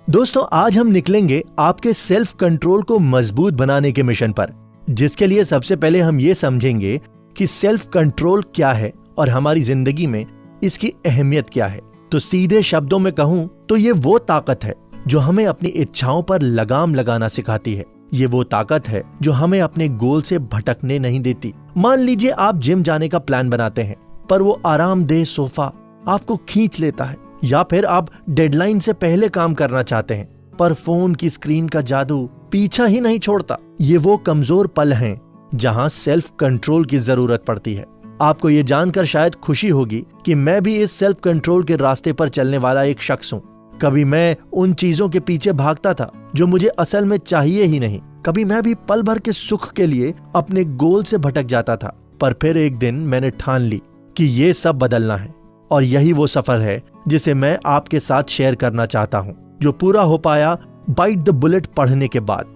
दोस्तों, आज हम निकलेंगे आपके सेल्फ कंट्रोल को मजबूत बनाने के मिशन पर, जिसके लिए सबसे पहले हम ये समझेंगे कि सेल्फ कंट्रोल क्या है और हमारी जिंदगी में इसकी अहमियत क्या है। तो सीधे शब्दों में कहूं तो ये वो ताकत है जो हमें अपनी इच्छाओं पर लगाम लगाना सिखाती है। ये वो ताकत है जो हमें अपने गोल से भटकने नहीं देती। मान लीजिए आप जिम जाने का प्लान बनाते हैं, पर वो आरामदेह सोफा आपको खींच लेता है, या फिर आप डेडलाइन से पहले काम करना चाहते हैं, पर फोन की स्क्रीन का जादू पीछा ही नहीं छोड़ता। ये वो कमजोर पल हैं जहां सेल्फ कंट्रोल की जरूरत पड़ती है। आपको ये जानकर शायद खुशी होगी कि मैं भी इस सेल्फ कंट्रोल के रास्ते पर चलने वाला एक शख्स हूं। कभी मैं उन चीजों के पीछे भागता था जो मुझे असल में चाहिए ही नहीं। कभी मैं भी पल भर के सुख के लिए अपने गोल से भटक जाता था, पर फिर एक दिन मैंने ठान ली कि ये सब बदलना है, और यही वो सफर है जिसे मैं आपके साथ शेयर करना चाहता हूं, जो पूरा हो पाया बाइट द बुलेट पढ़ने के बाद,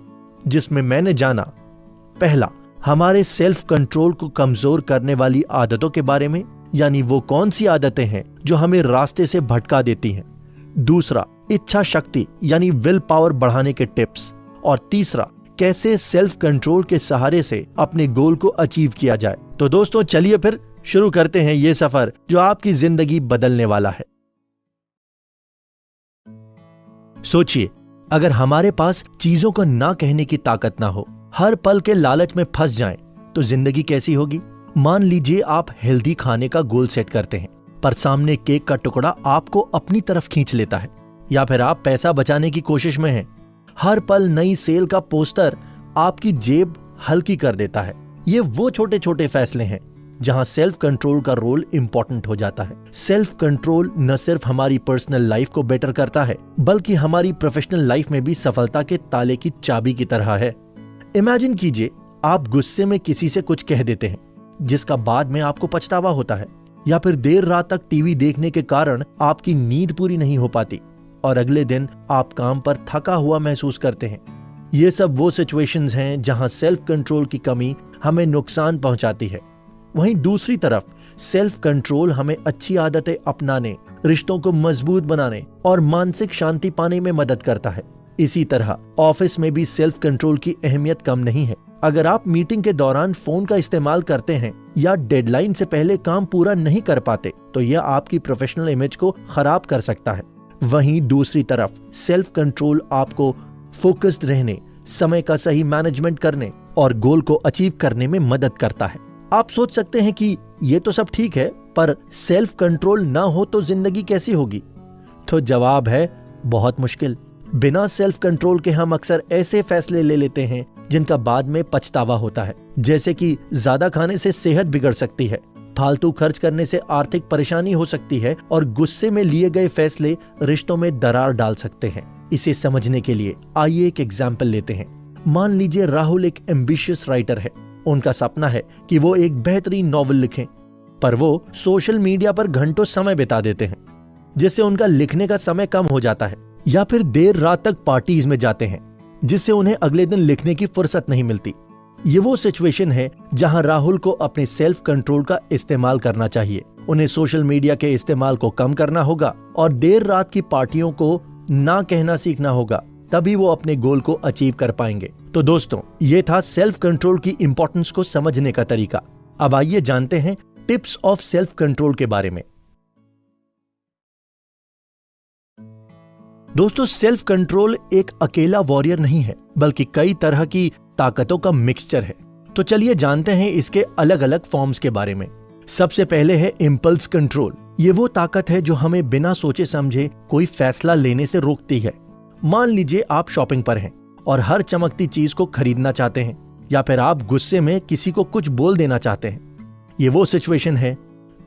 जिसमें मैंने जाना, पहला, हमारे सेल्फ कंट्रोल को कमजोर करने वाली आदतों के बारे में, यानी वो कौन सी आदतें हैं जो हमें रास्ते से भटका देती हैं। दूसरा, इच्छा शक्ति यानी विल पावर बढ़ाने के टिप्स। और तीसरा, कैसे सेल्फ कंट्रोल के सहारे से अपने गोल को अचीव किया जाए। तो दोस्तों, चलिए फिर शुरू करते हैं ये सफर जो आपकी जिंदगी बदलने वाला है। सोचिए, अगर हमारे पास चीजों को ना कहने की ताकत ना हो, हर पल के लालच में फंस जाएं, तो जिंदगी कैसी होगी। मान लीजिए आप हेल्दी खाने का गोल सेट करते हैं, पर सामने केक का टुकड़ा आपको अपनी तरफ खींच लेता है, या फिर आप पैसा बचाने की कोशिश में हैं। हर पल नई सेल का पोस्टर आपकी जेब हल्की कर देता है। ये वो छोटे छोटे फैसले हैं जहां सेल्फ कंट्रोल का रोल इंपॉर्टेंट हो जाता है। सेल्फ कंट्रोल न सिर्फ हमारी पर्सनल लाइफ को बेटर करता है, बल्कि हमारी प्रोफेशनल लाइफ में भी सफलता के ताले की चाबी की तरह है। इमेजिन कीजिए, आप गुस्से में किसी से कुछ कह देते हैं जिसका बाद में आपको पछतावा होता है, या फिर देर रात तक टीवी देखने के कारण आपकी नींद पूरी नहीं हो पाती और अगले दिन आप काम पर थका हुआ महसूस करते हैं। ये सब वो सिचुएशंस हैं जहां सेल्फ कंट्रोल की कमी हमें नुकसान पहुंचाती है। वहीं दूसरी तरफ सेल्फ कंट्रोल हमें अच्छी आदतें अपनाने, रिश्तों को मजबूत बनाने और मानसिक शांति पाने में मदद करता है। इसी तरह ऑफिस में भी सेल्फ कंट्रोल की अहमियत कम नहीं है। अगर आप मीटिंग के दौरान फोन का इस्तेमाल करते हैं या डेडलाइन से पहले काम पूरा नहीं कर पाते, तो यह आपकी प्रोफेशनल इमेज को खराब कर सकता है। वहीं दूसरी तरफ सेल्फ कंट्रोल आपको फोकस्ड रहने, समय का सही मैनेजमेंट करने और गोल को अचीव करने में मदद करता है। आप सोच सकते हैं कि ये तो सब ठीक है, पर सेल्फ कंट्रोल ना हो तो जिंदगी कैसी होगी? तो जवाब है, बहुत मुश्किल। बिना सेल्फ कंट्रोल के हम अक्सर ऐसे फैसले ले लेते हैं जिनका बाद में पछतावा होता है, जैसे कि ज्यादा खाने से सेहत बिगड़ सकती है, फालतू खर्च करने से आर्थिक परेशानी हो सकती है, और गुस्से में लिए गए फैसले रिश्तों में दरार डाल सकते हैं। इसे समझने के लिए आइए एक एग्जाम्पल लेते हैं। मान लीजिए राहुल एक एम्बिशियस राइटर है। उनका सपना है कि वो एक बेहतरीन नॉवल लिखें, पर वो सोशल मीडिया पर घंटों समय बिता देते हैं, जिससे उनका लिखने का समय कम हो जाता है, या फिर देर रात तक पार्टीज में जाते हैं, जिससे उन्हें अगले दिन लिखने की फुर्सत नहीं मिलती। ये वो सिचुएशन है जहां राहुल को अपने सेल्फ कंट्रोल का इस्तेमाल करना चाहिए। उन्हें सोशल मीडिया के इस्तेमाल को कम करना होगा और देर रात की पार्टियों को ना कहना सीखना होगा, तभी वो अपने गोल को अचीव कर पाएंगे। तो दोस्तों, ये था सेल्फ कंट्रोल की इंपॉर्टेंस को समझने का तरीका। अब आइए जानते हैं टिप्स ऑफ सेल्फ कंट्रोल के बारे में। दोस्तों, सेल्फ कंट्रोल एक अकेला वॉरियर नहीं है, बल्कि कई तरह की ताकतों का मिक्सचर है। तो चलिए जानते हैं इसके अलग अलग फॉर्म्स के बारे में। सबसे पहले है इंपल्स कंट्रोल। ये वो ताकत है जो हमें बिना सोचे समझे कोई फैसला लेने से रोकती है। मान लीजिए आप शॉपिंग पर हैं और हर चमकती चीज को खरीदना चाहते हैं, या फिर आप गुस्से में किसी को कुछ बोल देना चाहते हैं। ये वो सिचुएशन है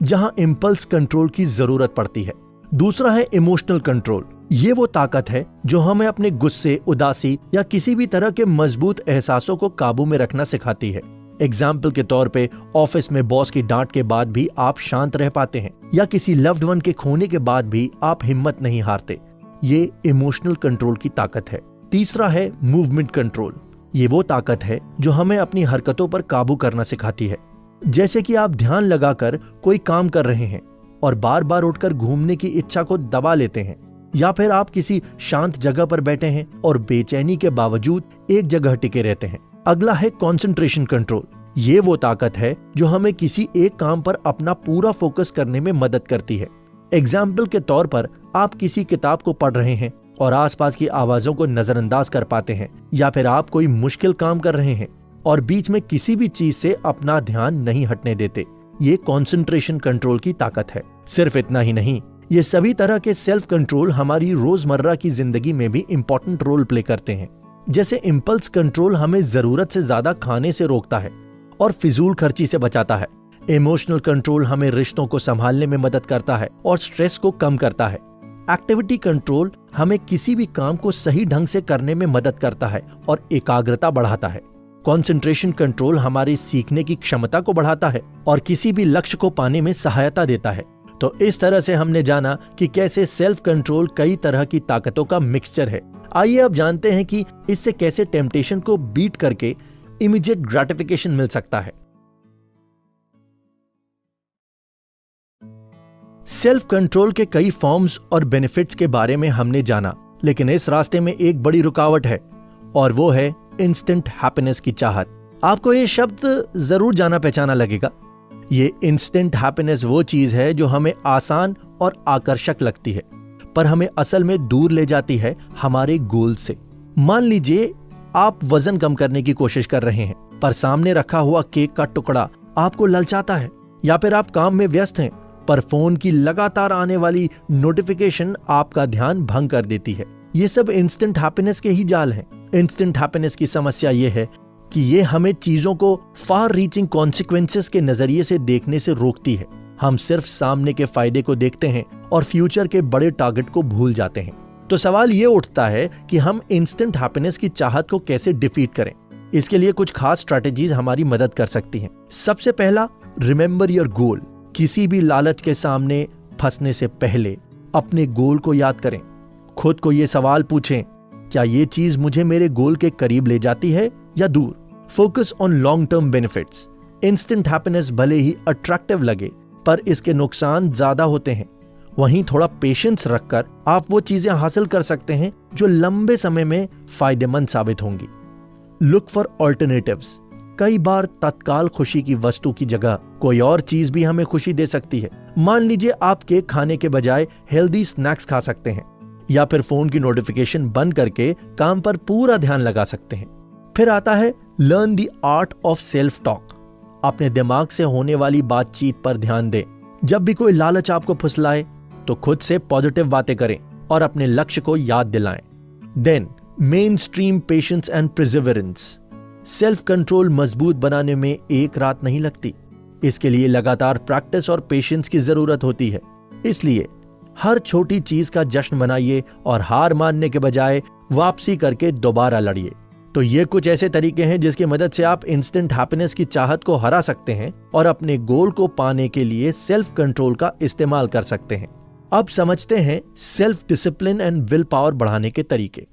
जहां इंपल्स कंट्रोल की जरूरत पड़ती है। दूसरा है इमोशनल कंट्रोल। ये वो ताकत है जो हमें अपने गुस्से, उदासी या किसी भी तरह के मजबूत एहसासों को काबू में रखना सिखाती है। एग्जाम्पल के तौर पे ऑफिस में बॉस की डांट के बाद भी आप शांत रह पाते हैं, या किसी लव्ड वन के खोने के बाद भी आप हिम्मत नहीं हारते। ये इमोशनल कंट्रोल की ताकत है। तीसरा है मूवमेंट कंट्रोल। ये वो ताकत है जो हमें अपनी हरकतों पर काबू करना सिखाती है। जैसे कि आप ध्यान लगाकर कोई काम कर रहे हैं और बार बार उठकर घूमने की इच्छा को दबा लेते हैं। या फिर आप किसी शांत जगह पर बैठे हैं और बेचैनी के बावजूद एक जगह टिके रहते हैं। अगला है कंसंट्रेशन कंट्रोल। ये वो ताकत है जो हमें किसी एक काम पर अपना पूरा फोकस करने में मदद करती है। एग्जाम्पल के तौर पर आप किसी किताब को पढ़ रहे हैं और आसपास की आवाजों को नजरअंदाज कर पाते हैं, या फिर आप कोई मुश्किल काम कर रहे हैं और बीच में किसी भी चीज से अपना ध्यान नहीं हटने देते। ये कंसंट्रेशन कंट्रोल की ताकत है। सिर्फ इतना ही नहीं, ये सभी तरह के सेल्फ कंट्रोल हमारी रोजमर्रा की जिंदगी में भी इंपॉर्टेंट रोल प्ले करते हैं। जैसे इंपल्स कंट्रोल हमें जरूरत से ज्यादा खाने से रोकता है और फिजूल खर्ची से बचाता है। इमोशनल कंट्रोल हमें रिश्तों को संभालने में मदद करता है और स्ट्रेस को कम करता है। एक्टिविटी कंट्रोल हमें किसी भी काम को सही ढंग से करने में मदद करता है और एकाग्रता बढ़ाता है। कंसंट्रेशन कंट्रोल हमारी सीखने की क्षमता को बढ़ाता है और किसी भी लक्ष्य को पाने में सहायता देता है। तो इस तरह से हमने जाना कि कैसे सेल्फ कंट्रोल कई तरह की ताकतों का मिक्सचर है। आइए अब जानते हैं कि इससे कैसे टेम्पटेशन को बीट करके इमीडिएट ग्रेटिफिकेशन मिल सकता है। सेल्फ कंट्रोल के कई फॉर्म्स और बेनिफिट्स के बारे में हमने जाना, लेकिन इस रास्ते में एक बड़ी रुकावट है और वो है इंस्टेंट हैप्पीनेस की चाहत। आपको ये शब्द जरूर जाना पहचाना लगेगा। ये इंस्टेंट हैप्पीनेस वो चीज है जो हमें आसान और आकर्षक लगती है, पर हमें असल में दूर ले जाती है हमारे गोल से। मान लीजिए आप वजन कम करने की कोशिश कर रहे हैं, पर सामने रखा हुआ केक का टुकड़ा आपको ललचाता है, या फिर आप काम में व्यस्त हैं पर फोन की लगातार आने वाली नोटिफिकेशन आपका ध्यान भंग कर देती है। ये सब इंस्टेंट हैप्पीनेस के ही जाल हैं। इंस्टेंट हैप्पीनेस की समस्या ये है कि ये हमें चीजों को फार रीचिंग कॉन्सिक्वेंसेस के नजरिए से देखने से रोकती है। हम सिर्फ सामने के फायदे को देखते हैं और फ्यूचर के बड़े टारगेट को भूल जाते हैं। तो सवाल ये उठता है कि हम इंस्टेंट हैप्पीनेस की चाहत को कैसे डिफीट करें। इसके लिए कुछ खास स्ट्रैटेजीज हमारी मदद कर सकती हैं। सबसे पहला, रिमेंबर योर गोल। किसी भी लालच के सामने फंसने से पहले अपने गोल को याद करें। खुद को ये सवाल पूछें, क्या ये चीज मुझे मेरे गोल के करीब ले जाती है या दूर? Focus on long term benefits. Instant happiness भले ही अट्रैक्टिव लगे, पर इसके नुकसान ज्यादा होते हैं। वहीं थोड़ा पेशेंस रखकर आप वो चीजें हासिल कर सकते हैं जो लंबे समय में फायदेमंद साबित होंगी। Look for alternatives. कई बार तत्काल खुशी की वस्तु की जगह कोई और चीज भी हमें खुशी दे सकती है। मान लीजिए आप केक खाने के बजाय हेल्दी स्नैक्स खा सकते हैं, या फिर फोन की नोटिफिकेशन बंद करके काम पर पूरा ध्यान लगा सकते हैं। फिर आता है learn the art of self talk. अपने दिमाग से होने वाली बातचीत पर ध्यान दें। जब भी कोई लालच आपको फुसलाए तो खुद से पॉजिटिव बातें करें और अपने लक्ष्य को याद दिलाएं। Then mainstream patience and perseverance. Self control मजबूत बनाने में एक रात नहीं लगती। इसके लिए लगातार प्रैक्टिस और पेशेंस की जरूरत होती है। इसलिए हर छोटी चीज का जश्न मनाइए और हार मानने के बजाय वापसी करके दोबारा लड़िए। तो ये कुछ ऐसे तरीके हैं जिसकी मदद से आप इंस्टेंट हैप्पीनेस की चाहत को हरा सकते हैं और अपने गोल को पाने के लिए सेल्फ कंट्रोल का इस्तेमाल कर सकते हैं। अब समझते हैं self discipline and will power बढ़ाने के तरीके।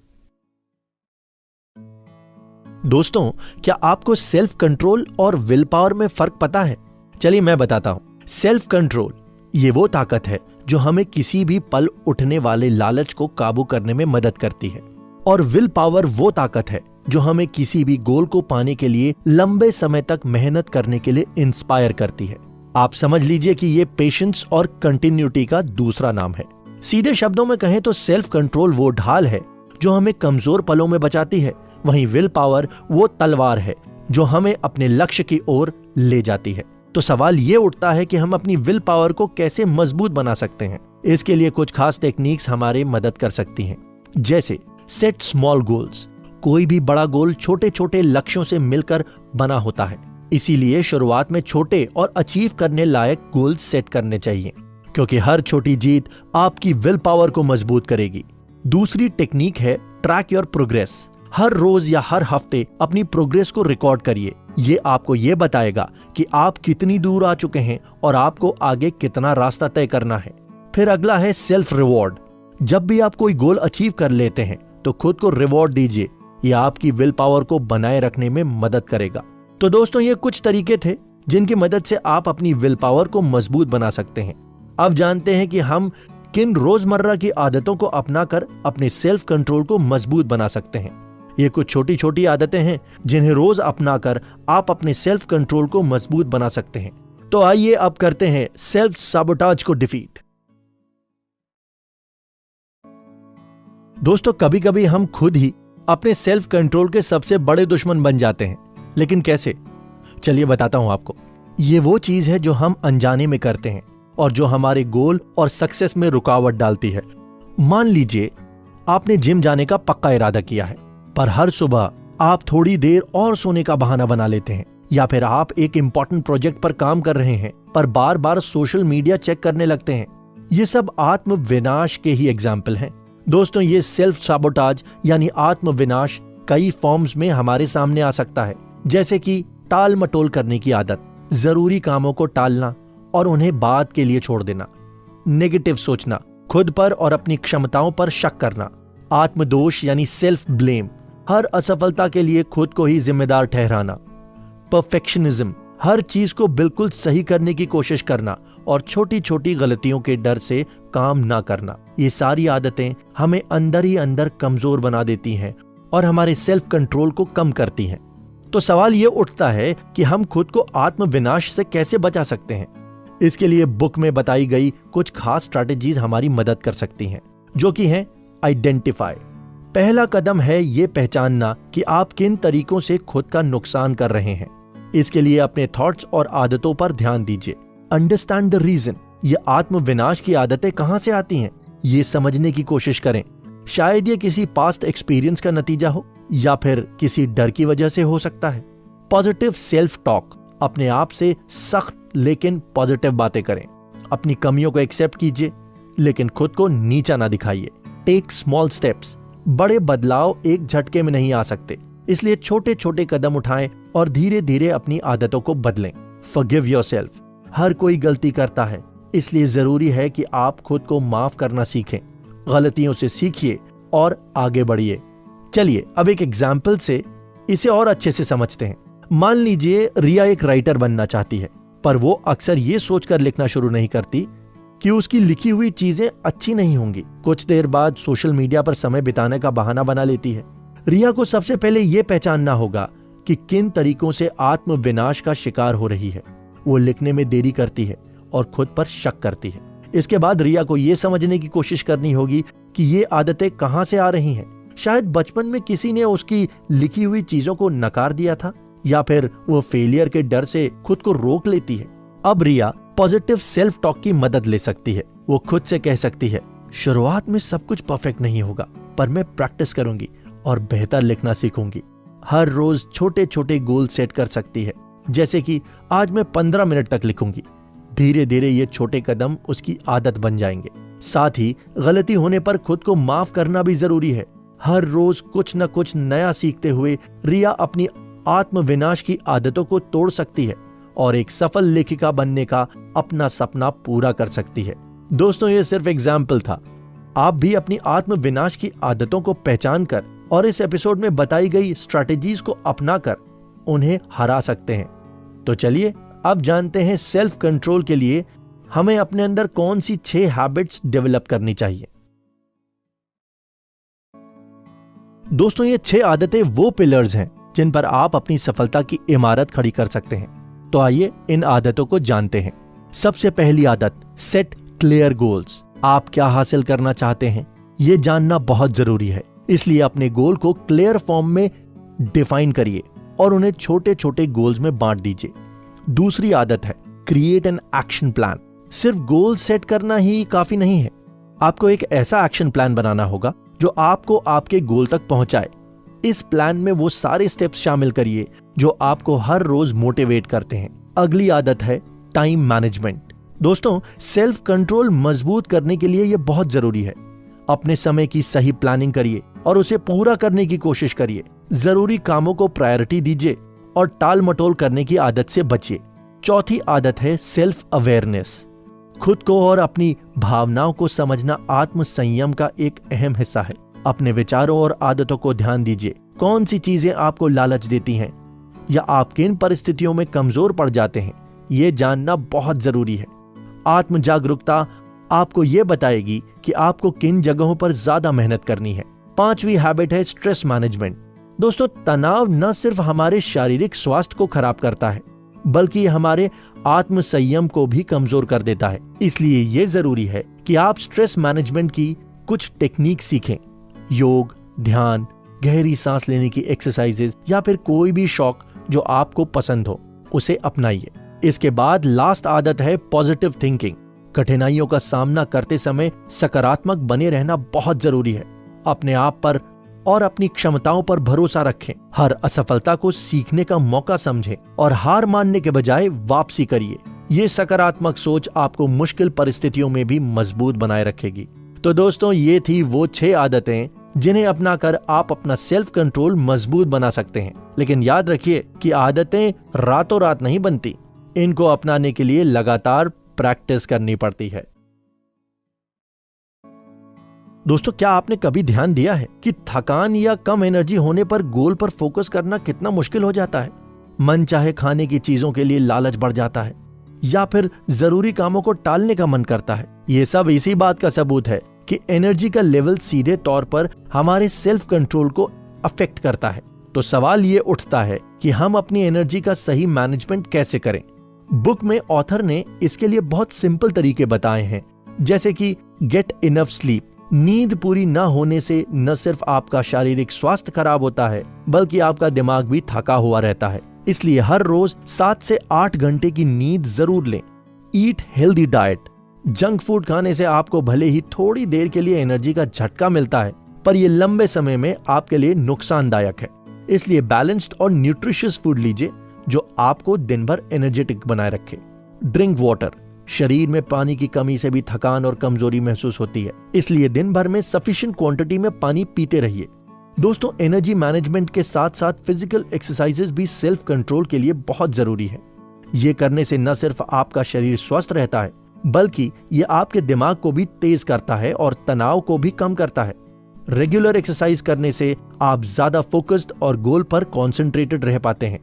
दोस्तों, क्या आपको सेल्फ कंट्रोल और विल पावर में फर्क पता है? चलिए मैं बताता हूं। सेल्फ कंट्रोल ये वो ताकत है जो हमें किसी भी पल उठने वाले लालच को काबू करने में मदद करती है, और विल पावर वो ताकत है जो हमें किसी भी गोल को पाने के लिए लंबे समय तक मेहनत करने के लिए इंस्पायर करती है। आप समझ लीजिए कि ये पेशेंस और कंटिन्यूटी का दूसरा नाम है। सीधे शब्दों में कहें तो सेल्फ कंट्रोल वो ढाल है जो हमें कमजोर पलों में बचाती है, वहीं विल पावर वो तलवार है जो हमें अपने लक्ष्य की ओर ले जाती है। तो सवाल ये उठता है कि हम अपनी विल पावर को कैसे मजबूत बना सकते हैं। इसके लिए कुछ खास टेक्निक्स हमारे मदद कर सकती हैं, जैसे सेट स्मॉल गोल्स। कोई भी बड़ा गोल छोटे छोटे लक्ष्यों से मिलकर बना होता है, इसीलिए शुरुआत में छोटे और अचीव करने लायक गोल्स सेट करने चाहिए, क्योंकि हर छोटी जीत आपकी विल पावर को मजबूत करेगी। दूसरी टेक्निक है ट्रैक योर प्रोग्रेस। हर रोज या हर हफ्ते अपनी प्रोग्रेस को रिकॉर्ड करिए। ये आपको ये बताएगा कि आप कितनी दूर आ चुके हैं और आपको आगे कितना रास्ता तय करना है। फिर अगला है सेल्फ रिवॉर्ड। जब भी आप कोई गोल अचीव कर लेते हैं तो खुद को रिवॉर्ड दीजिए। यह आपकी विल पावर को बनाए रखने में मदद करेगा। तो दोस्तों, ये कुछ तरीके थे जिनकी मदद से आप अपनी विल पावर को मजबूत बना सकते हैं। अब जानते हैं कि हम किन रोजमर्रा की आदतों को अपनाकर अपने सेल्फ कंट्रोल को मजबूत बना सकते हैं। ये कुछ छोटी छोटी आदतें हैं जिन्हें रोज अपनाकर आप अपने सेल्फ कंट्रोल को मजबूत बना सकते हैं। तो आइए अब करते हैं सेल्फ साबोटाज को डिफीट। दोस्तों, कभी कभी हम खुद ही अपने सेल्फ कंट्रोल के सबसे बड़े दुश्मन बन जाते हैं, लेकिन कैसे? चलिए बताता हूं आपको। ये वो चीज है जो हम अनजाने में करते हैं और जो हमारे गोल और सक्सेस में रुकावट डालती है। मान लीजिए आपने जिम जाने का पक्का इरादा किया है, पर हर सुबह आप थोड़ी देर और सोने का बहाना बना लेते हैं, या फिर आप एक इंपॉर्टेंट प्रोजेक्ट पर काम कर रहे हैं पर बार बार सोशल मीडिया चेक करने लगते हैं। ये सब आत्म विनाश के ही एग्जाम्पल हैं। दोस्तों, ये सेल्फ साबोटाज यानी आत्म विनाश कई फॉर्म्स में हमारे सामने आ सकता है, जैसे कि टाल मटोल करने की आदत, जरूरी कामों को टालना और उन्हें बाद के लिए छोड़ देना, नेगेटिव सोचना, खुद पर और अपनी क्षमताओं पर शक करना, आत्मदोष यानी सेल्फ ब्लेम, हर असफलता के लिए खुद को ही जिम्मेदार ठहराना, परफेक्शनिज्म, हर चीज को बिल्कुल सही करने की कोशिश करना और छोटी छोटी गलतियों के डर से काम ना करना। ये सारी आदतें हमें अंदर ही अंदर कमजोर बना देती हैं और हमारे सेल्फ कंट्रोल को कम करती हैं। तो सवाल ये उठता है कि हम खुद को आत्म विनाश से कैसे बचा सकते हैं। इसके लिए बुक में बताई गई कुछ खास स्ट्रैटेजीज हमारी मदद कर सकती हैं, जो कि हैं आइडेंटिफाई। पहला कदम है ये पहचानना कि आप किन तरीकों से खुद का नुकसान कर रहे हैं। इसके लिए अपने थॉट्स और आदतों पर ध्यान दीजिए। अंडरस्टैंड द रीजन, ये आत्म विनाश की आदतें कहां से आती हैं, ये समझने की कोशिश करें। शायद ये किसी पास्ट एक्सपीरियंस का नतीजा हो या फिर किसी डर की वजह से हो सकता है। पॉजिटिव सेल्फ टॉक, अपने आप से सख्त लेकिन पॉजिटिव बातें करें। अपनी कमियों को एक्सेप्ट कीजिए लेकिन खुद को नीचा ना दिखाइए। टेक स्मॉल स्टेप्स, बड़े बदलाव एक झटके में नहीं आ सकते, इसलिए छोटे छोटे कदम उठाएं और धीरे धीरे अपनी आदतों को बदलें। फॉरगिव योरसेल्फ, हर कोई गलती करता है, इसलिए जरूरी है कि आप खुद को माफ करना सीखें। गलतियों से सीखिए और आगे बढ़िए। चलिए अब एक एग्जाम्पल से इसे और अच्छे से समझते हैं। मान लीजिए रिया एक राइटर बनना चाहती है, पर वो अक्सर ये सोचकर लिखना शुरू नहीं करती कि उसकी लिखी हुई चीजें अच्छी नहीं होंगी। कुछ देर बाद सोशल मीडिया पर समय बिताने का बहाना बना लेती है। रिया को सबसे पहले यह पहचानना होगा कि किन तरीकों से आत्म विनाश का शिकार हो रही है। वो लिखने में देरी करती है और खुद पर शक करती है। इसके बाद रिया को यह समझने की कोशिश करनी होगी कि ये आदतें कहां से आ रही हैं। शायद बचपन में किसी ने उसकी लिखी हुई चीजों को नकार दिया था, या फिर वो फेलियर के डर से खुद को रोक लेती है। अब रिया पॉजिटिव सेल्फ टॉक की मदद ले सकती है। वो खुद से कह सकती है, शुरुआत में सब कुछ परफेक्ट नहीं होगा, पर मैं प्रैक्टिस करूंगी और बेहतर लिखना सीखूंगी। हर रोज छोटे छोटे गोल सेट कर सकती है, जैसे कि आज मैं 15 मिनट तक लिखूंगी। धीरे धीरे ये छोटे कदम उसकी आदत बन जाएंगे। साथ ही गलती होने पर खुद को माफ करना भी जरूरी है। हर रोज कुछ न कुछ नया सीखते हुए रिया अपनी आत्म विनाश की आदतों को तोड़ सकती है और एक सफल लेखिका बनने का अपना सपना पूरा कर सकती है। दोस्तों, ये सिर्फ एग्जाम्पल था। आप भी अपनी आत्म विनाश की आदतों को पहचान कर और इस एपिसोड में बताई गई स्ट्रैटेजीज को अपनाकर उन्हें हरा सकते हैं। तो चलिए अब जानते हैं सेल्फ कंट्रोल के लिए हमें अपने अंदर कौन सी 6 हैबिट्स डेवलप करनी चाहिए। दोस्तों, ये 6 आदतें वो पिलर्स हैं जिन पर आप अपनी सफलता की इमारत खड़ी कर सकते हैं। तो आइए इन आदतों को जानते हैं। सबसे पहली आदत, सेट क्लियर गोल्स। आप क्या हासिल करना चाहते हैं, यह जानना बहुत जरूरी है। इसलिए अपने गोल को क्लियर फॉर्म में डिफाइन करिए और उन्हें छोटे छोटे गोल्स में बांट दीजिए। दूसरी आदत है क्रिएट एन एक्शन प्लान। सिर्फ गोल सेट करना ही काफी नहीं है, आपको एक ऐसा एक्शन प्लान बनाना होगा जो आपको आपके गोल तक पहुंचाए। इस प्लान में वो सारे स्टेप्स शामिल करिए जो आपको हर रोज मोटिवेट करते हैं। अगली आदत है टाइम मैनेजमेंट। दोस्तों, सेल्फ कंट्रोल मजबूत करने के लिए यह बहुत जरूरी है। अपने समय की सही प्लानिंग करिए और उसे पूरा करने की कोशिश करिए। जरूरी कामों को प्रायोरिटी दीजिए और टाल मटोल करने की आदत से बचिए। चौथी आदत है सेल्फ अवेयरनेस। खुद को और अपनी भावनाओं को समझना आत्म संयम का एक अहम हिस्सा है। अपने विचारों और आदतों को ध्यान दीजिए। कौन सी चीजें आपको लालच देती हैं या आप किन परिस्थितियों में कमजोर पड़ जाते हैं, ये जानना बहुत जरूरी है। आत्म जागरूकता आपको यह बताएगी कि आपको किन जगहों पर ज्यादा मेहनत करनी है। 5वीं हैबिट है स्ट्रेस मैनेजमेंट। दोस्तों, तनाव न सिर्फ हमारे शारीरिक स्वास्थ्य को खराब करता है, बल्कि हमारे आत्म संयम को भी कमजोर कर देता है। इसलिए यह जरूरी है कि आप स्ट्रेस मैनेजमेंट की कुछ टेक्निक सीखें। योग, ध्यान, गहरी सांस लेने की एक्सरसाइजेज या फिर कोई भी शौक जो आपको पसंद हो, उसे अपनाइए। इसके बाद लास्ट आदत है पॉजिटिव थिंकिंग। कठिनाइयों का सामना करते समय सकारात्मक बने रहना बहुत जरूरी है। अपने आप पर और अपनी क्षमताओं पर भरोसा रखें। हर असफलता को सीखने का मौका समझें और हार मानने के बजाय वापसी करिए। ये सकारात्मक सोच आपको मुश्किल परिस्थितियों में भी मजबूत बनाए रखेगी। तो दोस्तों, ये थी वो 6 आदतें जिन्हें अपनाकर आप अपना सेल्फ कंट्रोल मजबूत बना सकते हैं। लेकिन याद रखिए कि आदतें रातों रात नहीं बनती। इनको अपनाने के लिए लगातार प्रैक्टिस करनी पड़ती है। दोस्तों, क्या आपने कभी ध्यान दिया है कि थकान या कम एनर्जी होने पर गोल पर फोकस करना कितना मुश्किल हो जाता है? मन चाहे खाने की चीजों के लिए लालच बढ़ जाता है या फिर जरूरी कामों को टालने का मन करता है। ये सब इसी बात का सबूत है कि एनर्जी का लेवल सीधे तौर पर हमारे सेल्फ कंट्रोल को अफेक्ट करता है। तो सवाल ये उठता है कि हम अपनी एनर्जी का सही मैनेजमेंट कैसे करें? बुक में ऑथर ने इसके लिए बहुत सिंपल तरीके बताए हैं, जैसे कि गेट इनफ स्लीप। नींद पूरी न होने से न सिर्फ आपका शारीरिक स्वास्थ्य खराब होता है, बल्कि आपका दिमाग भी थका हुआ रहता है। इसलिए हर रोज 7 से 8 घंटे की नींद जरूर लें। Eat healthy diet. Junk food खाने से आपको भले ही थोड़ी देर के लिए एनर्जी का झटका मिलता है, पर यह लंबे समय में आपके लिए नुकसानदायक है। इसलिए बैलेंस्ड और न्यूट्रिशियस फूड लीजिए जो आपको दिन भर एनर्जेटिक बनाए रखे। Drink water. शरीर में पानी की कमी से भी थकान और कमजोरी महसूस होती है, इसलिए दिन भर में सफिशिएंट क्वांटिटी में पानी पीते रहिए। दोस्तों, एनर्जी मैनेजमेंट के साथ साथ फिजिकल एक्सरसाइजेस भी सेल्फ कंट्रोल के लिए बहुत जरूरी है। ये करने से न सिर्फ आपका शरीर स्वस्थ रहता है, बल्कि ये आपके दिमाग को भी तेज करता है और तनाव को भी कम करता है। रेगुलर एक्सरसाइज करने से आप ज्यादा फोकस्ड और गोल पर कॉन्सेंट्रेटेड रह पाते हैं।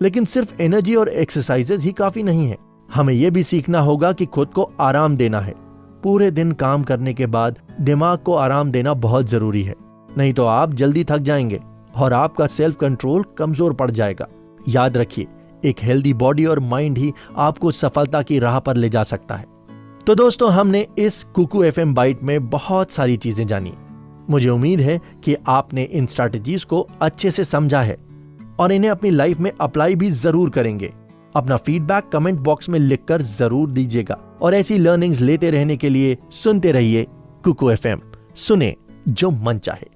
लेकिन सिर्फ एनर्जी और एक्सरसाइजेज ही काफी नहीं है। हमें यह भी सीखना होगा कि खुद को आराम देना है। पूरे दिन काम करने के बाद दिमाग को आराम देना बहुत जरूरी है, नहीं तो आप जल्दी थक जाएंगे और आपका सेल्फ कंट्रोल कमजोर पड़ जाएगा। याद रखिए, एक हेल्दी बॉडी और माइंड ही आपको सफलता की राह पर ले जा सकता है। तो दोस्तों, हमने इस कुकू एफएम बाइट में बहुत सारी चीजें जानी। मुझे उम्मीद है कि आपने इन स्ट्रैटेजीज को अच्छे से समझा है और इन्हें अपनी लाइफ में अप्लाई भी जरूर करेंगे। अपना फीडबैक कमेंट बॉक्स में लिखकर जरूर दीजिएगा और ऐसी लर्निंग्स लेते रहने के लिए सुनते रहिए कुकू एफएम। सुने जो मन चाहे।